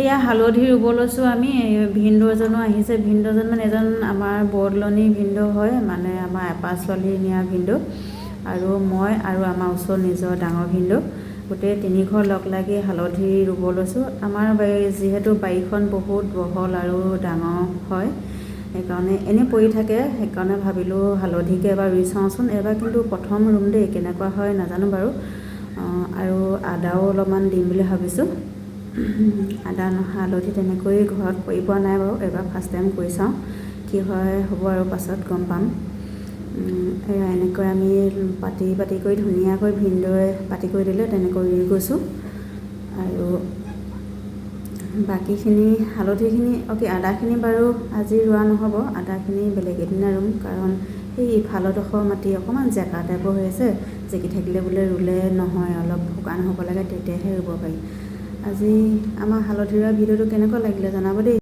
এয়া হালধি ৰুব লৈছোঁ আমি। ভিনদেউ এজনো আহিছে। ভিনদেউজন মানে এজন আমাৰ বৰদলনি ভিনদেউ হয়, মানে আমাৰ এপা ছোৱালী নিয়া ভিনদেউ, আৰু মই আৰু আমাৰ ওচৰৰ নিজৰ ডাঙৰ ভিনদেউ, গোটেই তিনি ঘৰ লগ লাগি হালধি ৰুব লৈছোঁ। আমাৰ যিহেতু বাৰীখন বহুত বহল আৰু ডাঙৰ হয়, সেইকাৰণে এনেই পৰি থাকে, সেইকাৰণে ভাবিলোঁ হালধিকে এবাৰ ৰুই চাওঁচোন। এইবাৰ কিন্তু প্ৰথম ৰুম দেই, কেনেকুৱা হয় নাজানো বাৰু। আৰু আদাও অলপমান দিম বুলি ভাবিছোঁ। আদা হালধি তেনেকৈ ঘৰত কৰি পোৱা নাই বাৰু, এবাৰ ফাৰ্ষ্ট টাইম কৰি চাওঁ, কি হয় হ'ব আৰু পাছত গম পাম। এনেকৈ আমি পাতি কৰি ধুনীয়াকৈ ভিনদেউৱে পাতি কৰি দিলে, তেনেকৈ ৰুই গৈছোঁ। আৰু বাকীখিনি হালধিখিনি আদাখিনি বাৰু আজি ৰোৱা নহ'ব, আদাখিনি বেলেগ এদিনা ৰুম, কাৰণ সেই ইফালৰডোখৰ মাটি অকণমান জেকা টাইপৰ হৈ আছে, জেকি থাকিলে বোলে ৰুলে নহয়, অলপ শুকান হ'ব লাগে, তেতিয়াহে ৰুব পাৰি। আজি আমাৰ হালধি ৰোৱা ভিডিঅ'টো কেনেকুৱা লাগিলে জনাব দেই।